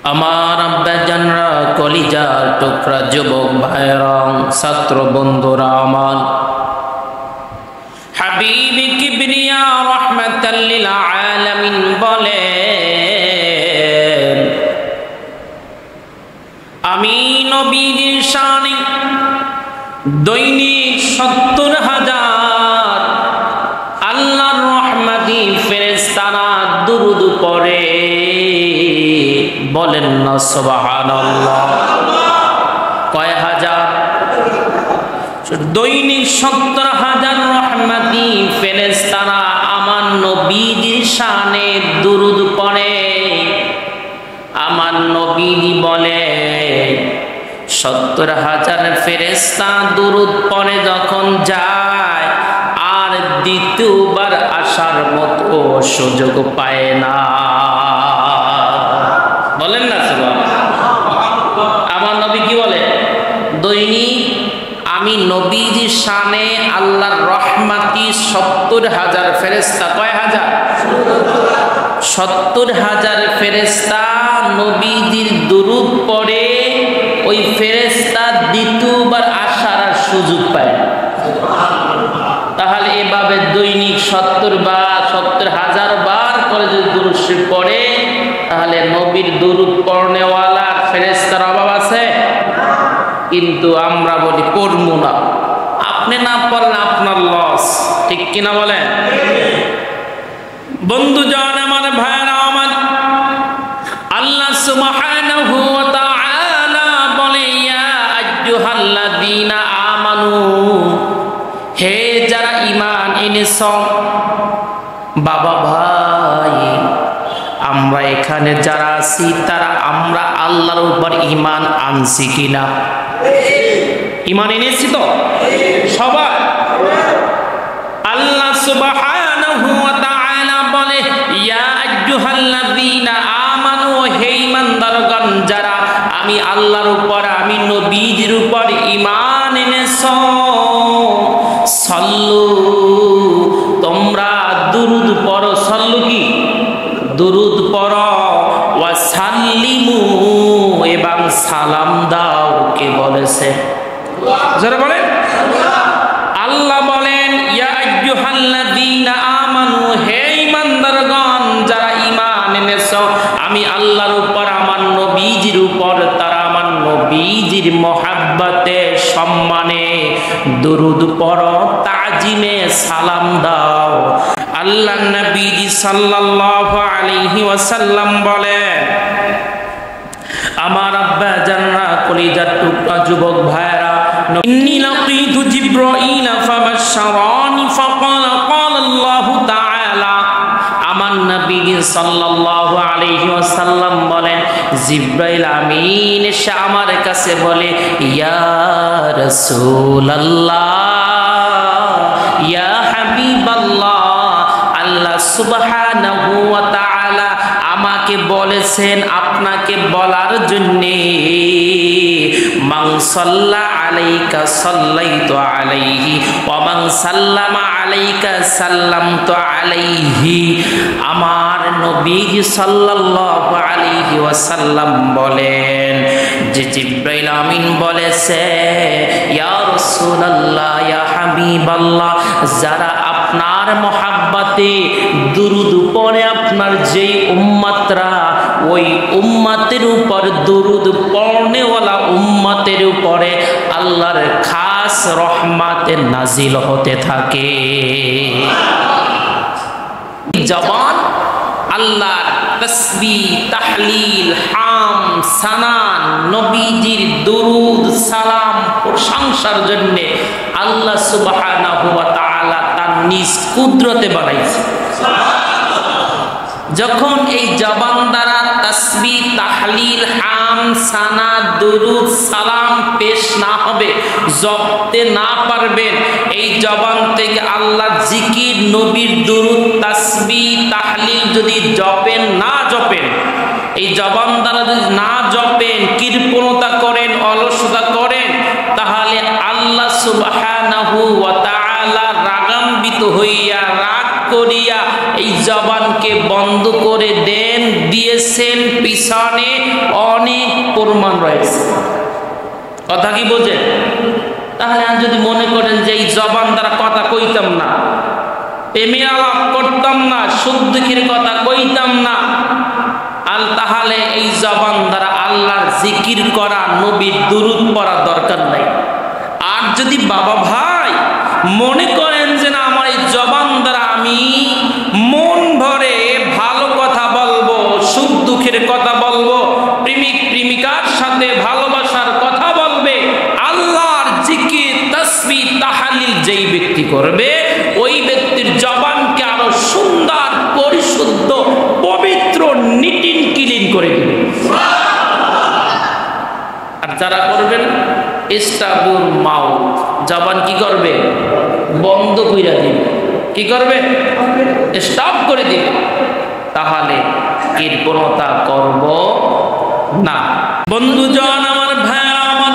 আমার আব্বাজানরা, কলিজার টুকরা যুবক ভাইরা, ছাত্র বন্ধুরা, আমার হাবিব কিবরিয়া রাহমাতাল লিল আলামিন বলেন, আমি নবীর শানে দৈনিক ৭০,০০০ আল্লাহর রহমতি ফেরেশতারা দুরূদ পড়ে। বলেন না সুবহানাল্লাহ। কয় হাজার? দৈনিক ৭০,০০০ রহমতি ফেরেশতারা আমার নবীর শানে দুরূদ পড়ে। আমার নবীজি বলে ৭০,০০০ ফেরেশতা দুরূদ পড়ে যখন যায়, আর দ্বিতীয়বার আসার মতো সুযোগ পায় না। বলেন না সুবহানাল্লাহ। আমার নবী কি বলে? দৈনিক আমি নবীজির শানে আল্লাহর রহমতি ৭০,০০০ ফেরেশতা, কয় হাজার? ৭০,০০০ ফেরেশতা নবীজির দুরূদ পড়ে, ওই ফেরেশতা দ্বিতীয়বার আসার আর সুযোগ পায় না। তাহলে এভাবে দৈনিক ৭০,০০০ বার করে যদি দুরূদ শরীফ পড়ে, তাহলে নবীর দুরূদ পড়নেওয়ালা ফেরেশতার অভাব আছে? কিন্তু আমরা বলি পড়বো না। আপনি না পড়লে আপনার লস, ঠিক কিনা বলেন? বন্ধু জন, আমার ভাইরা আমার, আল্লাহ সুবহানাহু ওয়া তাআলা বলে, ইয়া আইয়ুহাল্লাযীনা আমানু, হে যারা ঈমান এনেছ। বাবা ভাই, আমরা এখানে যারা আছি তারা আমরা আল্লাহর উপর ঈমান আনছি কিনা? ঈমান এনেছি তো সবাই? আল্লাহ সুবহানাহু ওয়া তাআলা বলে, ইয়া আইয়ুহাল্লাযীনা আমানু, হে ঈমানদারগণ যারা আমি আল্লাহর উপর, আমি নবীজির উপর ঈমান এনেছ, সাল্লু, তোমরা দুরূদ পড়ো। সাল্লু কি? দুরূদ পড়ো। ওয়া সাল্লিমু, এবং সালাম দাও। কে বলেছে? যারা বলেন আল্লাহ বলেন, ইয়া আইয়ুহাল্লাযীনা আমানু, হে ঈমানদারগণ যারা ঈমান এনেছো আমি আল্লাহর উপর, আমার নবীজির উপর, তারা আমার নবীজির মহব্বতে সম্মানে দুরূদ পড়ো, তাজিমে সালাম দাও। আল্লাহ নবীজি সাল্লাল্লাহু আলাইহি ওয়াসাল্লাম বলেন, আমার আব্বা জানরা, কলিজার টুকরা যুবক ভাইরা, ইন্নী লাকীতু জিবরাঈল ফাবাশশারানি ফাকালা ক্বালা আল্লাহু তাআলা। আমার নবী সাল্লাল্লাহু আলাইহি ওয়াসাল্লাম বলেন, জিবরাইল আমিন এসে আমার কাছে বলে, ইয়া রাসূলুল্লাহ, ইয়া হাবিবাল্লাহ, আল্লাহ সুবহানাহু ওয়া তাআলা আমাকে বলেছেন আপনাকে বলার জন্যে, মান সাল্লা আলাইকা সাল্লাইতু আলাইহি ওয়া মান সাল্লামা আলাইকা সাল্লামতু আলাইহি। আমার নবী সাল্লাল্লাহু আলাইহি ওয়াসাল্লাম বলেন যে জিবরাইল আমিন বলেছে, ইয়া রাসূলুল্লাহ, ইয়া হাবিবাল্লাহ, যারা আপনার মহাব্বতে দুরূদ পড়ে, আপনার যেই উম্মতরা, ওই উম্মতের উপর দুরূদ পড়নেওয়ালা উম্মতের উপরে আল্লাহর খাস রহমতে নাজিল হতে থাকে। জবান আল্লাহর তাসবিহ, তাহলিল, হাম, সানান, নবীজির দুরূদ, সালাম, প্রশংসার জন্য আল্লাহ সুবহানাহু ওয়া তাআলা তার নিজ কুদরতে বানাইছে। যখন এই জবান দ্বারা তাসবিহ, তাহলিল, হাম, সানা, দুরূদ, সালাম পেশ না হবে, জপতে না পারবেন, এই জবান থেকে আল্লাহ জিকির, নবীর দুরূদ, তাসবিহ, তাহলিল যদি জপেন না জপেন, এই জবান দ্বারা যদি না জপেন, কৃপণতা করেন, অলসতা করেন, তাহলে আল্লাহ সুবহানাহু ওয়া তাআলা রাগান্বিত হইয়া রাগ করিয়া এই জবানকে বন্ধ করে দেন, দিয়েছেন, পিছনে অনেক প্রমাণ রয়েছে। কথা কি বোঝেন? তাহলে আর যদি মনে করেন যে এই জবান দ্বারা কথা কইতাম না, প্রেমে আলাপ করতাম না, সুখ দুঃখের কথা কইতাম না, তাহলে এই জবান দ্বারা আল্লাহর জিকির করা, নবীর দুরূদ পড়া দরকার নাই। আর যদি বাবা ভাই মনে করেন যে না, আমার এই জবান দ্বারা আমি মন ভরে ভালো কথা বলবো, সুখ দুঃখের কথা বলবো, প্রেমিক প্রেমিকার সাথে ভালোবাসার কথা বলবে, আল্লাহর জিকির তাসবিহ তাহলিল যেই ব্যক্তি করবে, ওই ব্যক্তির জবানকে আরো সুন্দর, পরিশুদ্ধ, পবিত্র, নিটিন ক্লিন করে দিবে। আর যারা করবেন ইস্তাবুল মাউত, জবান কি করবে? বন্ধ কইরা দিবে। কি করবে? স্টপ করে দিবে। তাহলে কৃপণতা করব না। বন্ধুজন আমার, ভাইরা আমার,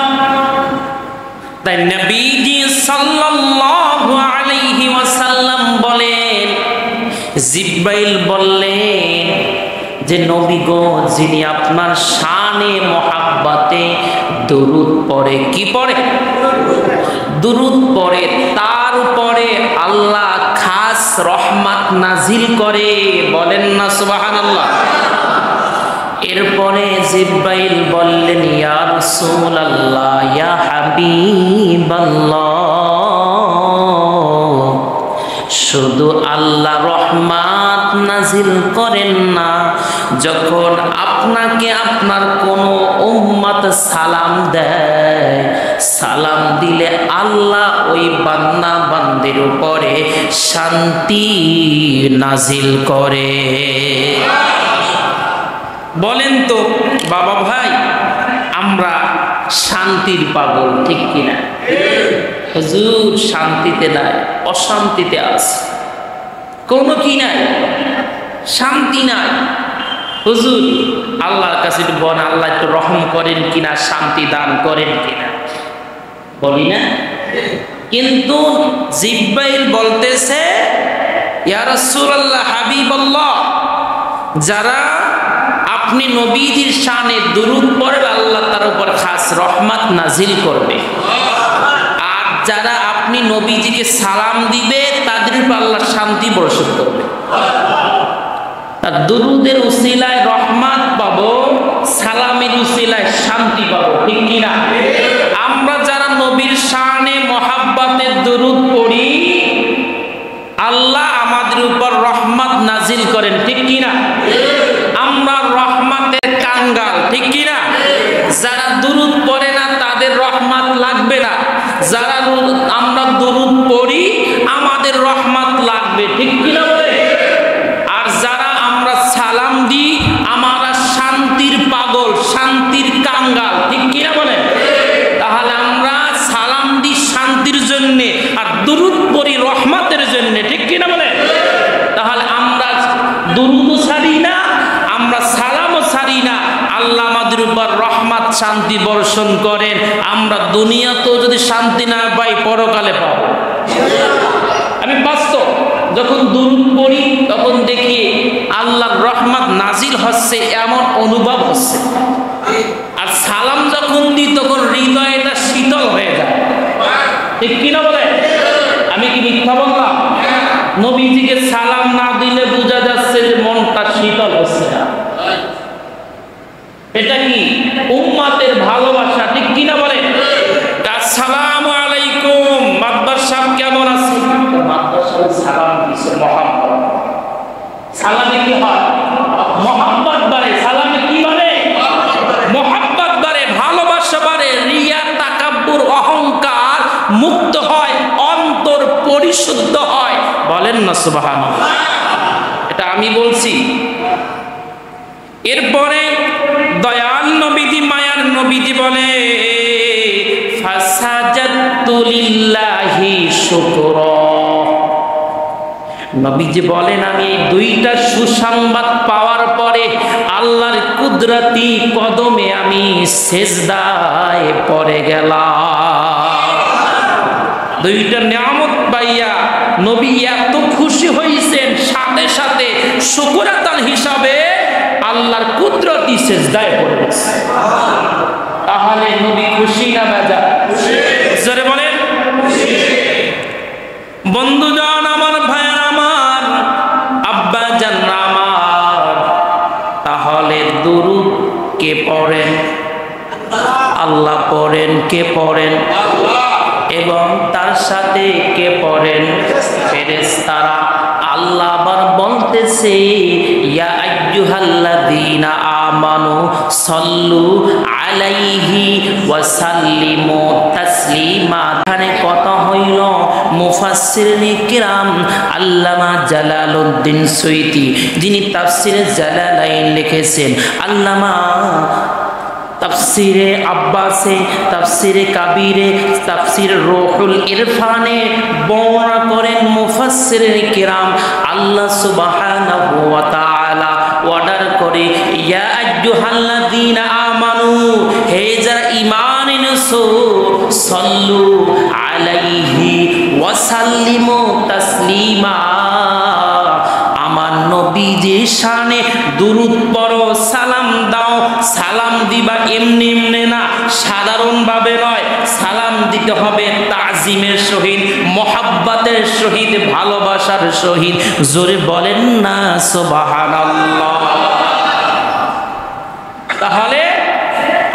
তাই নবীজি সাল্লাল্লাহু আলাইহি ওয়াসাল্লাম বলেন, জিব্রাইল বললেন যে নবী গো, যিনি আপনার শানে মহাব্বতে দুরূদ পড়ে, কি পড়ে? দুরূদ পড়ে, তার উপরে আল্লাহ খাস রহমত নাজিল করে। বলেন না সুবহানাল্লাহ। এরপরে জিব্রাইল বললেন, ইয়া রাসূলুল্লাহ, ইয়া হাবিবাল্লাহ, শুধু আল্লাহ রহমত নাজিল করেন না, যখন আপনাকে আপনার কোনো উম্মত সালাম দেয়, সালাম দিলে আল্লাহ ওই বান্দা বান্দির উপরে শান্তি নাজিল করে। বলেন তো বাবা ভাই, আমরা শান্তির পাগল, ঠিক কিনা? হুজুর শান্তিতে নাই, অশান্তিতে আছে, কোনো কি নাই, শান্তি নাই। হুজুর আল্লাহর কাছে বল, আল্লাহ একটু রহম করেন কিনা, শান্তি দান করেন কিনা, বলি না? কিন্তু জিব্রাইল বলতেছে, ইয়া রাসূলুল্লাহ, হাবিবাল্লাহ, যারা আপনি নবীজির শানে দুরূদ পড়বে, আল্লাহ তার উপর খাস রহমত নাজিল করবে। আর যারা আপনি নবীজিকে সালাম দিবে, তাদের উপর আল্লাহ শান্তি বর্ষণ করবে। দুরূদের উসিলায় রহমত পাবো, সালামের উসিলায় শান্তি পাবো, ঠিক কিনা? আমরা যারা নবীর শানে মহাব্বতে দুরূদ পড়ি, আল্লাহ আমাদের উপর রহমত নাজিল করেন, ঠিক কিনা? আমরা রহমতের কাঙ্গাল, ঠিক কিনা? যারা দুরূদ পড়ে না তাদের রহমত লাগবে না, যারা আমরা দুরূদ পড়ি আমাদের রহমত লাগবে, ঠিক কিনা বলে? আর যারা আমরা সালাম দিই, আমরা শান্তির পাগল, শান্তির কাঙ্গাল, ঠিক কিনা বলে? তাহলে আমরা সালাম দিই শান্তির জন্য, আর দুরূদ পড়ি রহমতের জন্য, ঠিক কিনা বলে? তাহলে আমরা দুরূদও ছাড়ি না, আমরা সালামও ছাড়ি না, আল্লাহ আমাদের উপর রহমত শান্তি বর্ষণ করেন। আমরা দুনিয়াতেও যদি শান্তি না পাই, পরকালে পাবো। আমি বাস্তব যখন দুরূদ পড়ি, তখন দেখি আল্লাহর রহমত নাজিল হচ্ছে, এমন অনুভব হচ্ছে। আর সালাম যখন দিই, তখন হৃদয়টা শীতল হয়ে যায়, ঠিক কিনা বলে? আমি কি মিথ্যা বললাম? নবীজিকে সালাম না দিলে বোঝা যাচ্ছে যে মনটা শীতল হচ্ছে না। এটা কি উম্মতের ভালোবাসা, ঠিক কিনা বলে? আসসালামু আলাইকুম, মাদবার সাহেব কেমন আছেন? মাদবার সাহেব সালাম দিছে, মুহাম্মদ। সালামে কি হয়? মুহাম্মদ বাড়ে। সালামে কি বাড়ে? মুহাম্মদ বাড়ে, ভালোবাসা বাড়ে, রিয়া, তাকাব্বুর, অহংকার মুক্ত হয়, অন্তর পরিশুদ্ধ হয়। বলেন না সুবহানাল্লাহ। এটা আমি বলছি। এরপরে দয়াল নবীজি, মায়ার নবীজি বলে, ফাসাজাদতু লিল্লাহি শুকরা। নবীজি বলেন, আমি এই দুইটা সুসংবাদ পাওয়ার পরে আল্লাহর কুদরতি কদমে আমি সেজদায় পড়ে গেলাম। দুইটা নিয়ামত পাইয়া নবী এত খুশি হয়েছেন, সাথে সাথে শুকর আদান হিসাবে আল্লাহর কুদরতি সিজদায় পড়ে গেছে। তাহলে নবী খুশি না বেজা? জোরে বলেন বন্ধুজন আমার, ভাইয়ের আমার, আব্বা জান আমার, তাহলে দুরূদ কে পড়েন? আল্লাহ পড়েন। কে পড়েন? এবং তার সাথে কে পড়েন? ফেরেশতারা। আল্লাহ আবার বলতেছে ইয়া আইয়ুহাল্লাযীনা আমানু সাল্লু আলাইহি ওয়া সাল্লিমু তাসলিমা। এখানে কথা হইল মুফাসসিরিনে কিরাম আল্লামা জালালউদ্দিন সুয়ুতী, যিনি তাফসিরে জালালাইন লিখেছেন, আল্লামা তাফসিরে আব্বাসে, তাফসিরে কাবিরে, তাফসির রুহুল ইরফানে বর্ণনা করেন মুফাসসিরিনে কিরাম আল্লাহ সুবহানাহু ওয়া তাআলা অর্ডার করে ইয়া আইয়ুহাল্লাযীনা আমানু, হে যারা ঈমান এনেছো, সাল্লু আলাইহি ওয়া সাল্লিমু তাসলিমা, আমার নবীজির শানে দুরূদ পড়ো, সালাম দাও। সালাম দিবা এমনি এমনি না, সাধারণ ভাবে নয়, সালাম দিতে হবে তাজিমের সহিত, মহাব্বতের সহিত, ভালোবাসার সহিত। জোরে বলেন না সুবহানাল্লাহ। তাহলে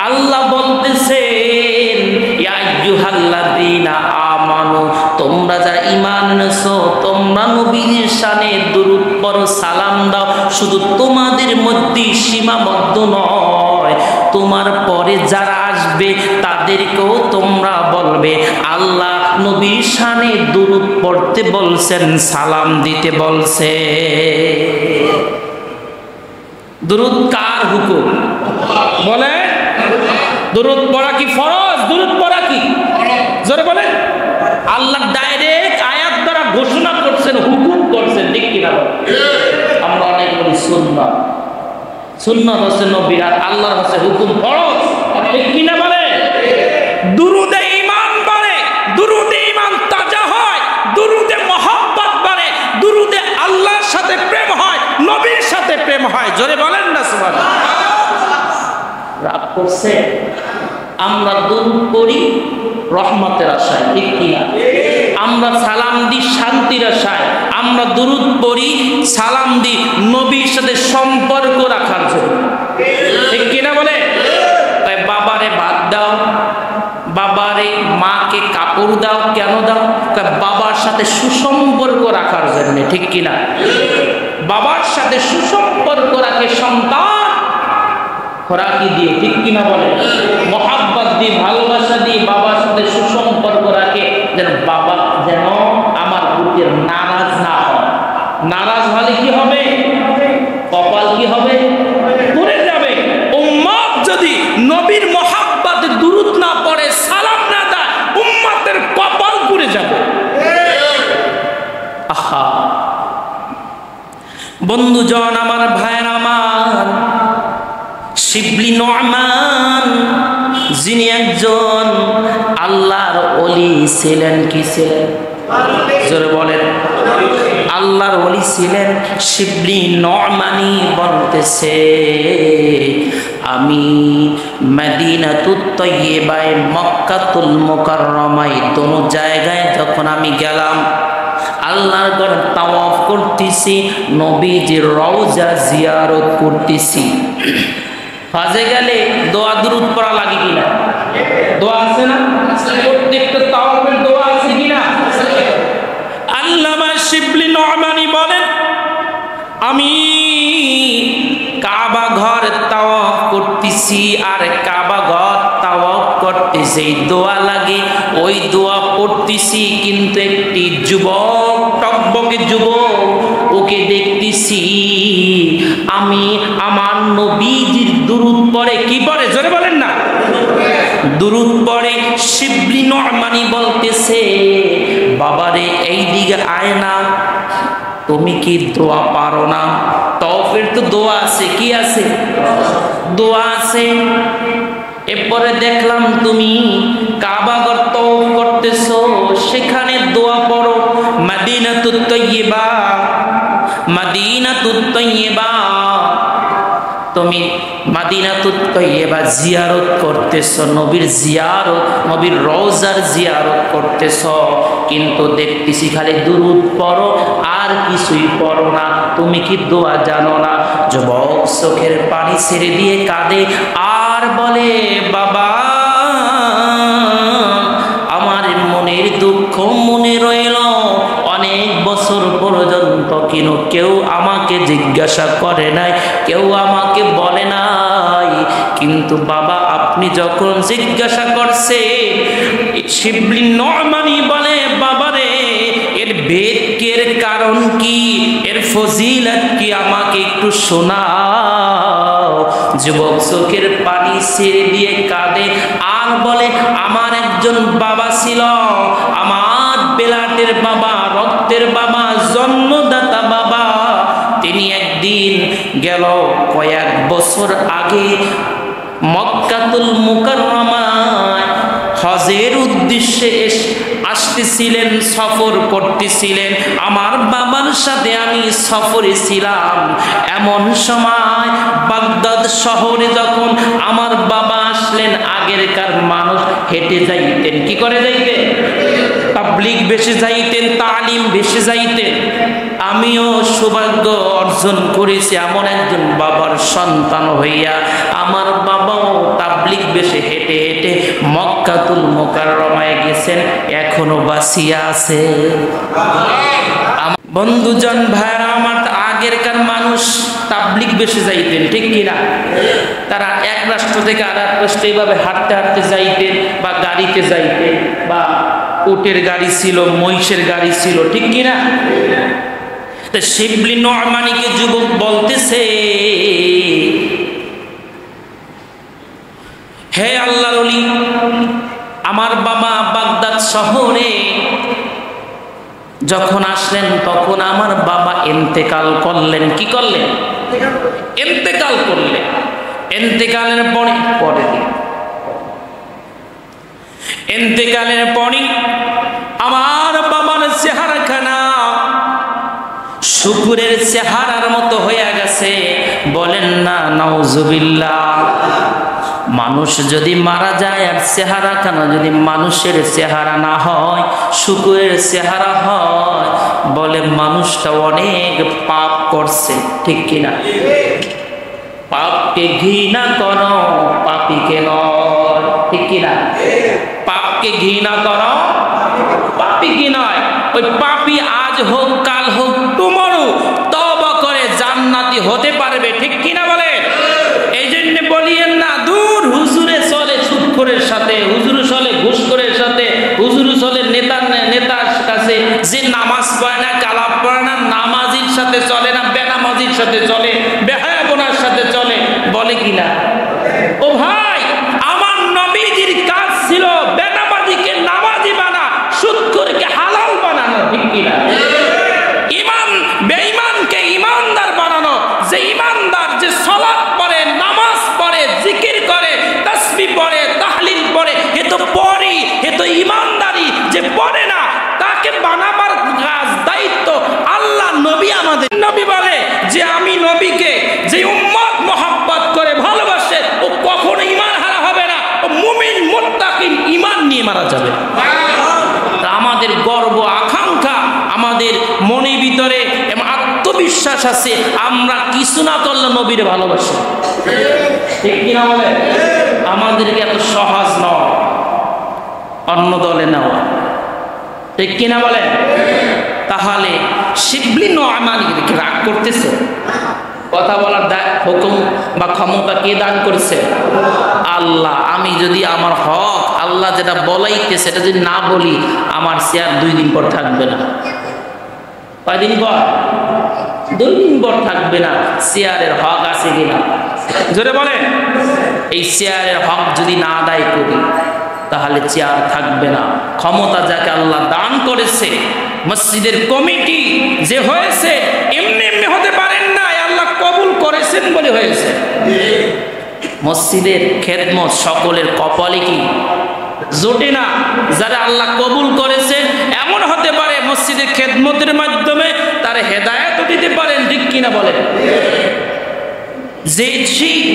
আল্লাহ বলতেছেন ইয়া আইয়ুহাল্লাযীনা আমানু, তোমরা যারা ঈমান এনেছো, তোমরা নবীর শানে দুরূদ পড়ো, সালাম দাও। শুধু তোমাদের মধ্যে সীমাবদ্ধ নয়, তোমার পরে যারা আসবে তাদেরকেও তোমরা বলবে আল্লাহ নবীর শানে দুরূদ পড়তে বলছেন, সালাম দিতে বলছে। দুরূদ কার হুকুম? বলে দুরূদ পড়া কি ফরজ? দুরূদ পড়া কি? জোরে বলে। আল্লাহ ডাইরেক্ট আয়াত দ্বারা ঘোষণা করছেন, হুকুম করছেন, ঠিক কিনা? আমরা অনেক বলি সুন্নাত, সুন্নাত হচ্ছে নবীর, আর আল্লাহর হচ্ছে হুকুম ফরজ, ঠিক কিনা বলে? দুরূদে ঈমান বাড়ে, দুরূদে ঈমান তাজা হয়, দুরূদে মহব্বত বাড়ে, দুরূদে আল্লাহর সাথে প্রেম হয়, নবীর সাথে প্রেম হয়। জোরে বলেন না সুবহানাল্লাহ। রাগ করছে? আমরা দুরূদ পড়ি রহমতের আশায়, ঠিক কিনা? আমরা সালাম দিই শান্তির আশায়, আমরা দুরূদ পড়ি, সালাম দিই নবীর সাথে সম্পর্ক রাখার জন্য, ঠিক কিনা বলে? তাই বাবারে ভাত দাও, বাবারে মাকে কাপড় দাও, কেন দাও? বাবার সাথে সুসম্পর্ক রাখার জন্য, ঠিক কিনা? বাবার সাথে সুসম্পর্ক রাখে সন্তান খোরাকি দিয়ে, ঠিক কিনা বলে? মহাব্বত দিয়ে, ভালোবাসা দিয়ে বাবার সাথে সুসম্পর্ক রাখে, যেন বাবা যেন আমার প্রতি নারাজ না হয়। নারাজ হলে কি হবে? কপাল কি হবে? পুড়ে যাবে। উম্মত যদি নবীর মহাব্বতে দুরূদ না পড়ে, সালাম না দেয়, উম্মতের কপাল পুড়ে যাবে। আহা বন্ধুজন আমার, ভাইয়ের আমার, শিবলি নু'মান যিনি একজন আল্লাহর ওলি ছিলেন, কি ছিলেন? জোরে বলেন। আল্লাহর ওলি ছিলেন। শিবলি নু'মানি বলতেছে আমি মদিনাতুত তাইয়্যিবায়, মক্কাতুল মুকাররমায়, দোনো জায়গায় যখন আমি গেলাম, আল্লাহর ঘর তাওয়াফ করতেছি, নবীজির রওজা জিয়ারত করতেছি। হজে গেলে দোয়া দুরূদ পড়া লাগে কিনা? দোয়া আছে না? প্রত্যেকটা তাওয়াফের দোয়া আছে কিনা? আল্লামা শিবলি নু'মানি বলেন আমি কাবা ঘর তাওয়াফ করতেছি, আর কাবা ঘর তাওয়াফ করতেছি, দোয়া লাগে, ওই দোয়া পড়তেছি, কিন্তু একটি যুবক, টকবকে যুবক, ওকে দেখতেছি আমি আমার নবীজির দুরূদ পড়ে, কি পড়ে? জোরে বলেন না। দুরূদ পড়ে। শিবলি নু'মানি বলতেছে বাবারে এই দিকে আয় না, তুমি কি দোয়া পারো না? তাওয়াফের তো দোয়া আছে, কি আছে? দোয়া আছে। এরপরে দেখলাম তুমি কাবা ঘর তাওয়াফ করতেছো, সেখানে দোয়া পড়ো। মদিনাতুত তয়্যিবা, মদিনাতুত তয়্যিবা, তুমি মদিনাতুত তয়্যিবা জিয়ারত করতেছো, নবীর জিয়ারত, নবীর রওজার জিয়ারত করতেছো, কিন্তু দেখতেছি খালি দুরূদ পড়ো আর কিছুই পড়ো না। তুমি কি দোয়া জানো না? যুবক চোখের পানি ছেড়ে দিয়ে কাঁদে আর বলে, বাবা আমার মনের দুঃখ মনে রইল অনেক বছর পর্যন্ত, কিন্তু কেউ আমাকে জিজ্ঞাসা করে নাই, কেউ আমাকে বলে নাই, কিন্তু বাবা আপনি যখন জিজ্ঞাসা করছে, শিবলি নরমানি বলে, বাবারে এর বেদের কারণ কি, এর ফজিলত কি, আমাকে একটু শোনাও। যুবক চোখের পানি ছেড়ে দিয়ে কাঁদে আর বলে, আমার একজন বাবা ছিল, আমার বেলাটের বাবা, রক্তের বাবা, জন্মদাতা বাবা, তিনি একদিন গেল কয়েক বছর আগে মক্কাতুল মুকাররমায় হজের উদ্দেশ্যে আসতেছিলেন, সফর করতেছিলেন। আমার বাবার সাথে আমি সফরে ছিলাম। এমন সময় বাগদাদ শহরে যখন আমার বাবা আসলেন, আগেরকার মানুষ হেঁটে যাইতেন, কি করে যাইতেন? তাবলীগ বেশি যাইতেন, তালিম বেশি যাইতেন। আমিও সৌভাগ্য অর্জন করেছি এমন একজন বাবার সন্তান হইয়া। আমার বাবাও তাবলীগ বেশি হেঁটে হেঁটে মক্কাতুল মুকাররমায় গেছেন, এখনো বাঁচিয়া আছে। বন্ধুজন ভাইরা আমার, আগেরকার মানুষ তাবলীগ বেশি যাইতেন, ঠিক কিনা? তারা এক রাষ্ট্র থেকে আর এক রাষ্ট্রে এইভাবে হাঁটতে হাঁটতে যাইতেন, বা গাড়িতে যাইতেন, বা উটের গাড়ি ছিল, মহিষের গাড়ি ছিল, ঠিক কিনা? শিবলি নরমানিকে যুবক বলতেছে, হে আল্লাহর ওলি, আমার বাবা বাগদাদ শহরে যখন আসলেন তখন আমার বাবা ইন্তেকাল করলেন। কি করলেন? ইন্তেকাল করলেন। ইন্তেকালের পরে আমার বাবার চেহারাখানা শুকুরের চেহারার মতো হয়ে গেছে। বলেন না নাউজুবিল্লাহ। মানুষ যদি মারা যায় আর চেহারাখানা যদি মানুষের চেহারা না হয়, শুকুরের চেহারা হয়, বলে মানুষটা অনেক পাপ করছে, ঠিক কিনা? পাপকে ঘৃণা করো, পাপীকে নয়, ঠিক কিনা? পাপকে ঘৃণা করো, পাপী কি নয়। ওই পাপী আজ হোক কাল হোক তোমারও তওবা করে জান্নাতি হতে পারবে, ঠিক কিনা বলে? এই জন্য বলিয়েন না দূর হুজুরে চলে সুদখোরের সাথে, হুজুরে চলে ঘুষখোরের সাথে, হুজুরে চলে নেতার কাছে, যে নামাজ পড়ে না, কালাম পড়ে না, নামাজির সাথে চলে না, বেনামাজির সাথে চলে, বেহায়াপনার সাথে চলে, বলে কিনা? ও ভাই, আমার নবীজির কাজ ছিল বেনামাজিকে নামাজি বানা, সুদখোরকে হালাল বানানো, ঠিক কিনা? বেঈমানকে ইমানদার বানানো। যে ইমানদার, যে সালাত পড়ে, নামাজ পড়ে, জিকির করে, তাসবিহ পড়ে, তাহলিল পড়ে, এ তো পড়ি, এ তো ইমানদারি। যে পড়ে না তাকে বানাবার কাজ, দায়িত্ব আল্লাহ, নবী, আমাদের নবী বলে যে আমি নবীকে যে উম্মত মহব্বত করে ভালোবাসে ও কখনো ঈমান হারা হবে না, ও মুমিন মুত্তাকিন ঈমান নিয়ে মারা যাবে। আমাদের গর্ব আকাঙ্ক্ষা, আমাদের মনের ভিতরে আত্মবিশ্বাস আছে, আমরা কিছু না করলে নবীরে ভালোবাসি, ঠিক কিনা বলে? আমাদেরকে এত সহজ নয় অন্য দলে নেওয়া, ঠিক কিনা বলে? তাহলে শিবলি নরমানিকে রাগ করতেছে, কথা বলার হুকুম বা ক্ষমতা কে দান করেছে? আল্লাহ। আমি যদি আমার হক আল্লাহ যেটা বলাইতে সেটা যদি না বলি, আমার চেয়ার 2 দিন পর থাকবে না। কয়দিন পর? 2 দিন পর থাকবে না। চেয়ারের হক আছে কিনা জোরে বলে? এই চেয়ারের হক যদি না আদায় করি তাহলে চেয়ার থাকবে না। ক্ষমতা যাকে আল্লাহ দান করেছে, মসজিদের কমিটি যে হয়েছে, এমনি এমনি হতে পারেন না, আল্লাহ কবুল করেছেন বলে হয়েছে। মসজিদের খেদমত সকলের কপালে কি? জোটে না। যারা আল্লাহ কবুল করেছে এমন হতে পারে মসজিদের খেদমতের মাধ্যমে তার হেদায়েত দিতে পারেন, ঠিক কিনা বলেন? যে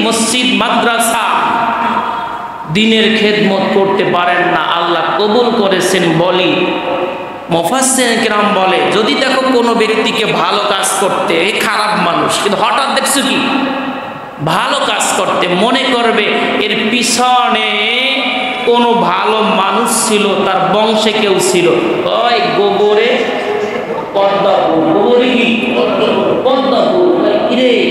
মসজিদ মাদ্রাসা দিনের খেদমত করতে পারেন না, আল্লাহ কবুল করেছেন বলি মুফাসসিরিন কিরাম বলে, যদি দেখো কোনো ব্যক্তিকে ভালো কাজ করতে, এই খারাপ মানুষ কিন্তু হঠাৎ দেখছো কি ভালো কাজ করতে, মনে করবে এর পিছনে কোনো ভালো মানুষ ছিল, তার বংশে কেউ ছিল। ওই গোবরে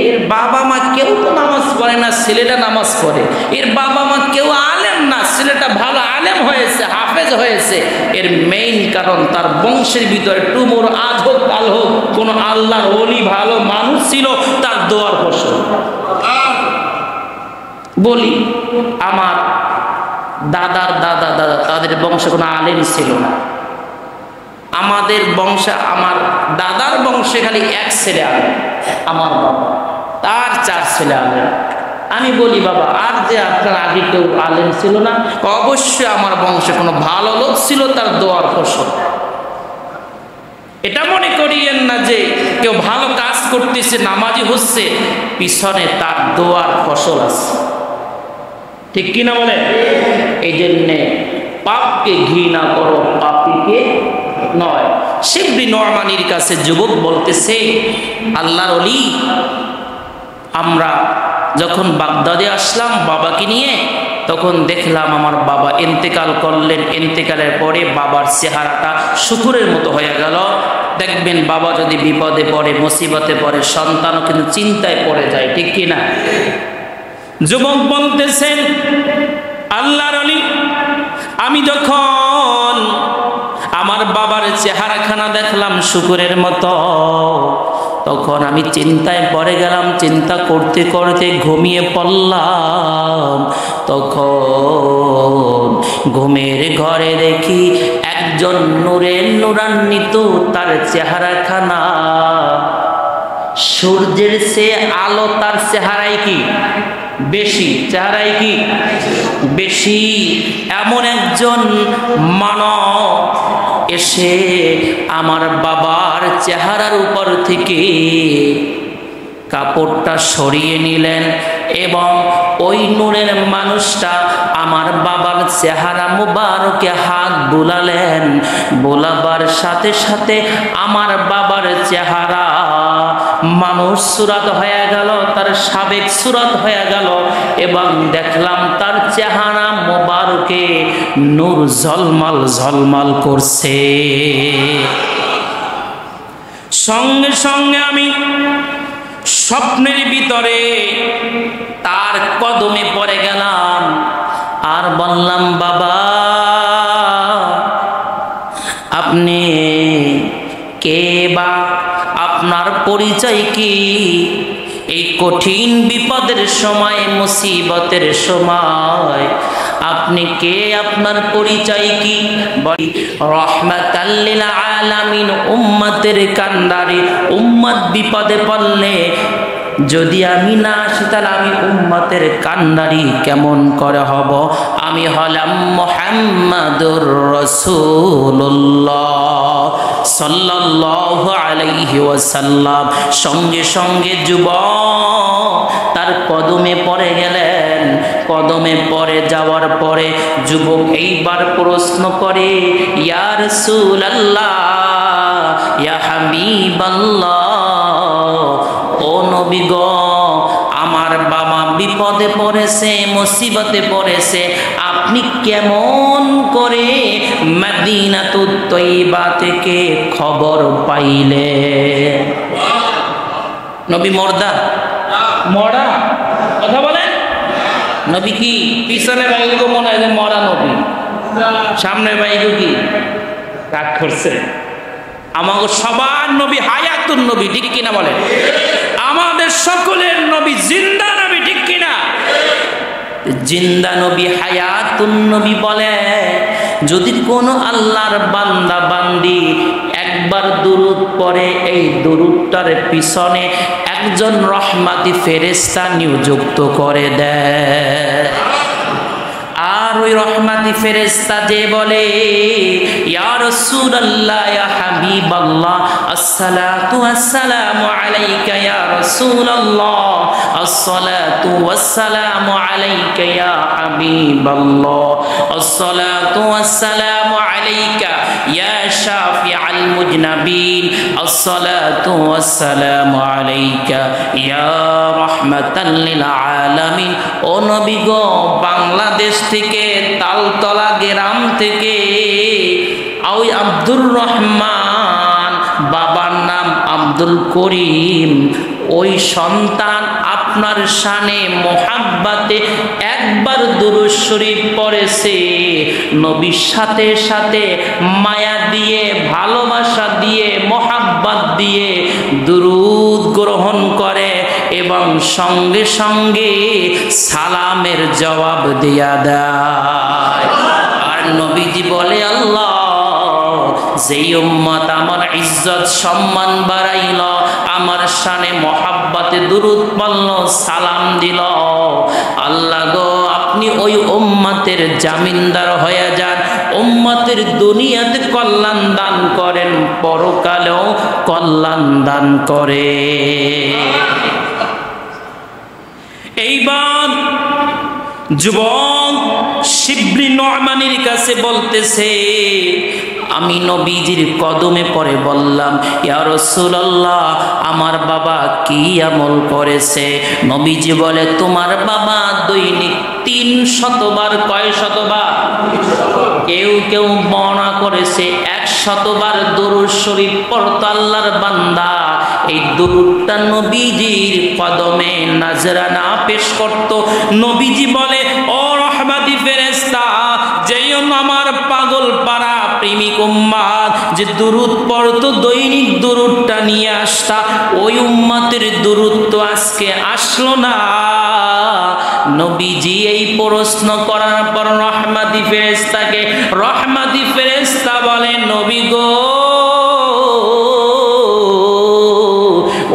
এর বাবা মা কেউ তো নামাজ পড়ে না, ছেলেটা নামাজ পড়ে। এর বাবা মা কেউ আলেম না, ছেলেটা ভালো আলেম হয়েছে, হাফেজ হয়েছে। এর মেইন কারণ তার বংশের ভিতরে টুমোর আজ হোক কাল হোক কোনো আল্লাহর ওলি ভালো মানুষ ছিল, তার দোয়ার ফসল। বলি আমার দাদার দাদা দাদা তাদের বংশে কোনো আলেম ছিল না। আমাদের বংশে, আমার দাদার বংশে খালি এক ছেলে আলেম, আমার বাবা, তার 4 ছেলে আলেম। আমি বলি বাবা আর যে আপনার আগে কেউ আলেম ছিল না? অবশ্যই আমার বংশে কোনো ভালো লোক ছিল, তার দোয়ার ফসল। এটা মনে করিয়েন না যে কেউ ভালো কাজ করতেছে, নামাজি হচ্ছে, পিছনে তার দোয়ার ফসল আছে, ঠিক কিনা বলে? এই জন্যে পাপকে ঘৃণা করো, পাপীকে নয়। শিবলি নোমানির কাছে যুবক বলতেছে, আল্লাহর ওলি, আমরা যখন বাগদাদে আসলাম বাবাকে নিয়ে, তখন দেখলাম আমার বাবা ইন্তেকাল করলেন। ইন্তেকালের পরে বাবার চেহারাটা শুকুরের মতো হয়ে গেল। দেখবেন বাবা যদি বিপদে পড়ে, মুসিবতে পড়ে, সন্তানও কিন্তু চিন্তায় পড়ে যায়, ঠিক কিনা? যুবক বলতেছেন, আল্লাহর ওলি, আমি যখন আমার বাবার চেহারাখানা দেখলাম শুকুরের মতো, তখন আমি চিন্তায় পড়ে গেলাম। চিন্তা করতে করতে ঘুমিয়ে পড়লাম। তখন ঘুমের ঘরে দেখি একজন নূরের নূরান্বিত, তার চেহারাখানা সূর্যের চেয়ে আলো তার চেহারায় কি বেশি, চেহারায় কি বেশি। এমন একজন মানব এসে আমার বাবার চেহারার উপর থেকে কাপড়টা সরিয়ে নিলেন এবং ওই নূরের মানুষটা আমার বাবার চেহারা মুবারকে হাত বুলালেন। বোলাবার সাথে সাথে আমার বাবার চেহারা মানুষ সুরাত হয়ে গেল, তার সাবেক সুরাত হয়ে গেল এবং দেখলাম তার চেহারা মুবারকে নূর ঝলমল ঝলমল করছে। সঙ্গে সঙ্গে আমি স্বপ্নের ভিতরে তার কদমে পড়ে গেলাম আর বললাম, বাবা আপনি কে বা আপনার পরিচয় কি? এই কঠিন বিপদের সময়, মুসিবতের সময় আপনি কে, আপনার পরিচয় কি? রহমাতাল লিল আলামিন, উম্মতের কান্ডারি। উম্মত বিপদে পড়লে যদি আমি না আসি তাহলে আমি উম্মতের কান্ডারি কেমন করে হব? আমি হলাম মুহাম্মাদুর রাসূলুল্লাহ সাল্লাল্লাহু আলাইহি ওয়াসাল্লাম। সঙ্গে সঙ্গে যুবক তার কদমে পড়ে গেলেন। কদমে পড়ে যাওয়ার পরে যুবক এইবার প্রশ্ন করে, ইয়া রাসূলুল্লাহ, ইয়া হাবিবাল্লাহ, ও নবী গো, আমার বাবা বিপদে পড়েছে, মুসিবতে পড়েছে, আপনি কেমন করে মদিনাতুত তয়্যিবা থেকে খবর পাইলে? নবী মর্দা মরা কথা বলেন? নবী কি পিছনে বাইগো মনে হয় মরা নবী, সামনে বাইগো কি রাগ করছে? আমাদের সবার নবী হায়াতুন নবী, ঠিক কিনা বলেন? আমাদের সকলের নবী জিন্দা নবী, ঠিক কিনা? জিন্দা নবী, হায়াতুন নবী বলে, যদি কোনো আল্লাহর বান্দা বান্দি একবার দুরূদ পড়ে, এই দুরূদটার পিছনে একজন রহমাতি ফেরেশতা নিযুক্ত করে দেয়। আর ওই রহমতি ফেরেশতা যে বলে ইয়া রাসূলুল্লাহ ইয়া হাবিবাল্লাহ আসসালাতু ওয়াসসালামু আলাইকা ইয়া রাসূলুল্লাহ আসসালাতু ওয়াসসালামু আলাইকা ইয়া হাবিবাল্লাহ আসসালাতু ওয়াসসালামু আলাইকা ইয়া শাফিআল মুজনাবিন আসসালাতু ওয়াসসালামু আলাইকা ইয়া রাহমাতাল লিল আলামিন। ও নবী গো, বাংলাদেশ থেকে তালতলা গ্রাম থেকে ওই আব্দুর রহমান, বাবার নাম আব্দুল করিম, ওই সন্তান আপনার শানে মোহাব্বতে একবার দুরূদ শরীফ পড়েছে, নবীর সাথে সাথে মায়া দিয়ে, ভালোবাসা দিয়ে, মোহাব্বত দিয়ে দুরূদ গ্রহণ করে এবং সঙ্গে সঙ্গে সালামের জবাব দিয়া দেয়। আর নবীজি বলে আল্লাহ যেই উম্মত আমার ইজ্জত সম্মান বাড়াইল, আমার শানে মোহাব্বতে দুরূদ পড়ল, সালাম দিল, আল্লাহ গো আপনি ওই উম্মতের জামিনদার হয়ে যান, উম্মতের দুনিয়াতে কল্যাণ দান করেন, পরকালেও কল্যাণ দান করে। এইবার যুবক শিবলি নু'মানের কাছে বলতেছে, আমি নবীজির কদমে পড়ে বললাম ইয়া রাসূলুল্লাহ আমার বাবা কি আমল করেছে? নবীজি বলে তোমার বাবা দৈনিক 300 বার, কয় শতবার? কেউ কেউ বর্ণনা করেছে 100 বার দুরূদ শরীফ পড়তো আল্লাহর বান্দা। এই দুরূদটা নবীজির কদমে নাজরানা পেশ করত। নবীজি বলে ও রহমতি ফেরেশতা, যেই আমার পাগল পাড়া প্রেমিক উম্মত যে দুরূদ পড়তো, দৈনিক দুরূদটা নিয়ে আসতা, ওই উম্মতের দুরূদ তো আজকে আসলো না। নবীজি এই প্রশ্ন করার পর রহমতি ফেরেশতা বলে নবী গো,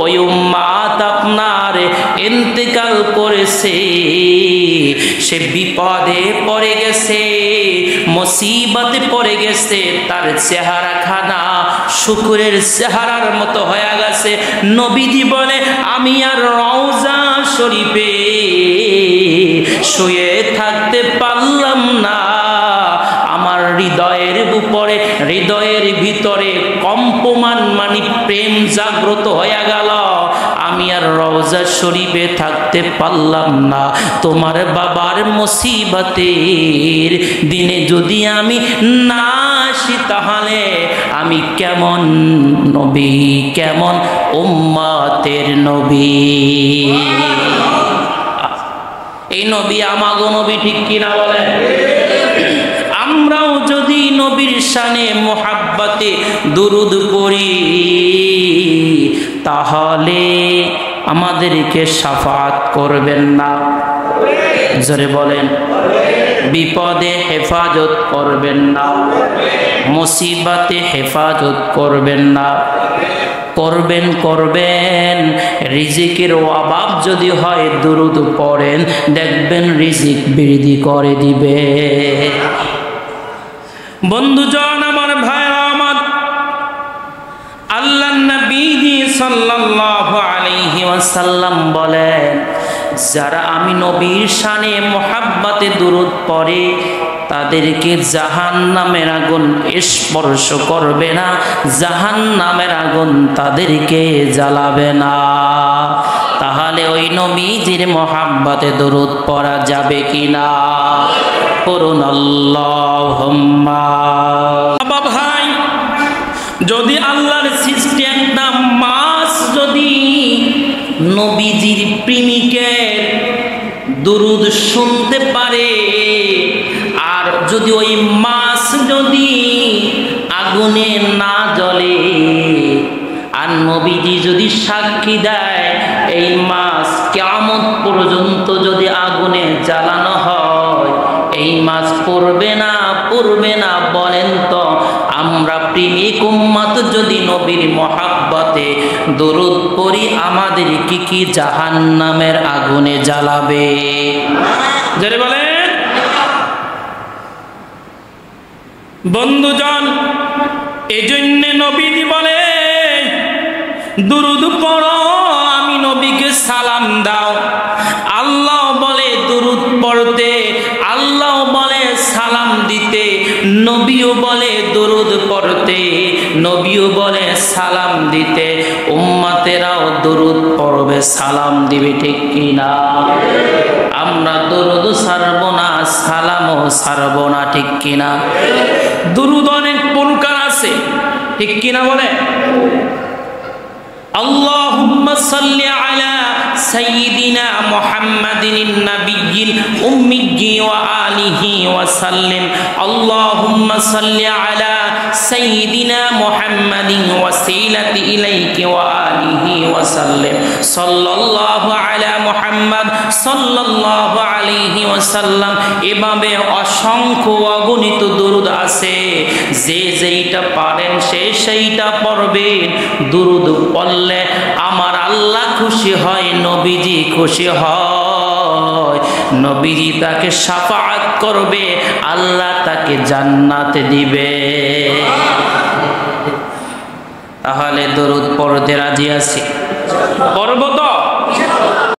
ওই উম্মত আপনার ইন্তেকাল করেছে, সে বিপদে পড়ে গেছে, মুসিবতে পড়ে গেছে, তার চেহারা খানা শুকুরের চেহারার মতো হয়ে গেছে। নবীজি বলে আমি আর রওজা শরীফে শুয়ে থাকতে পারলাম না, আমার হৃদয়ের উপরে, হৃদয়ের ভিতরে কম্পমান মানে প্রেম জাগ্রত হয়ে গেল, আমি আর রওজা শরীফে থাকতে পারলাম না। তোমার বাবার মুসিবতের দিনে যদি আমি না আসি, তাহলে আমি কেমন নবী, কেমন উম্মতের নবী? এই নবী আমাগো নবী, ঠিক কিনা বলেন? আমরাও যদি নবীর শানে মোহাব্বতে দুরূদ পড়ি, তাহলে আমাদেরকে শাফাত করবেন না? জোরে বলেন। বিপদে হেফাজত করবেন না, মুসিবতে হেফাজত করবেন না? করবেন। রিজিকের অভাব যদি হয় দুরূদ পড়েন, দেখবেন রিজিক বৃদ্ধি করে দিবে। বন্ধুজন আমার, ভাইরা আমার, আল্লাহ নবীজি সাল্লাল্লাহু আলাইহি ওয়াসাল্লাম বলেন, যারা আমি নবীর শানে মোহাব্বতে দুরূদ পড়ে, তাদেরকে জাহান্নামের আগুন স্পর্শ করবে না, জাহান্নামের আগুন তাদেরকে জ্বালাবে না। তাহলে ওই নবীজির মোহাব্বতে দুরূদ পড়া যাবে কিনা? করুন আল্লাহুম্মা। বাবা ভাই, যদি আল্লাহর সৃষ্টি একটা মাছ যদি নবীজির প্রেমিকের দুরূদ শুনতে পারে, আর যদি ওই মাছ যদি আগুনে না জ্বলে, আর নবীজি যদি সাক্ষী দেয় এই মাছ কিয়ামত পর্যন্ত যদি আগুনে জ্বালানো হয়, এই মাছ পড়বে না বলেন তো? আমরা প্রেমিক উম্মত যদি নবীর মোহাব্বতে দুরূদ পড়ি, আমাদের কি জাহান্নামের আগুনে জ্বালাবে? জোরে বলেন। বন্ধুজন, এজন্য নবীজি বলে দুরুদ পড়ো, আমি নবীকে সালাম দাও। আল্লাহ বলে দুরুদ পড়তে, আল্লাহ বলে সালাম দিতে, নবীও বলে দুরুদ পড়তে, নবীও বলে সালাম দিতে। উম্মতেরাও দুরুদ পড়বে, সালাম দিবে, ঠিক কিনা? আমরা দুরুদ ছাড়ব না, সালামও ছাড়ব না, ঠিক কিনা? দুরুদ অনেক প্রকার আছে, ঠিক কিনা বলে? আল্লাহুম্মা সাল্লি আলা সাইয়্যিদিনা মুহাম্মাদিন নাবিয়্যিল উম্মিয়্যি ওয়া আলিহি ওয়া সাল্লিম। আল্লাহুম্মা সাল্লি আলা সাইয়্যিদিনা মুহাম্মাদিন ওয়াসিলাতি ইলাইহি ওয়া আলিহি ওয়া সাল্লিম। সাল্লাল্লাহু আলা মুহাম্মাদ সাল্লাল্লাহু আলাইহি ওয়া সাল্লাম। এভাবে অসংখ্য অগণিত দুরুদ আছে, যে যেইটা পারেন সে সেইটা পড়বেন। দুরুদ পড়লে আমার আল্লাহ খুশি হয়, নবীজি খুশি হয়, নবীজি তাকে শাফাআত করবে, আল্লাহ তাকে জান্নাতে দিবে। তাহলে দরুদ পড়তে রাজি আছি? পড়ব তো?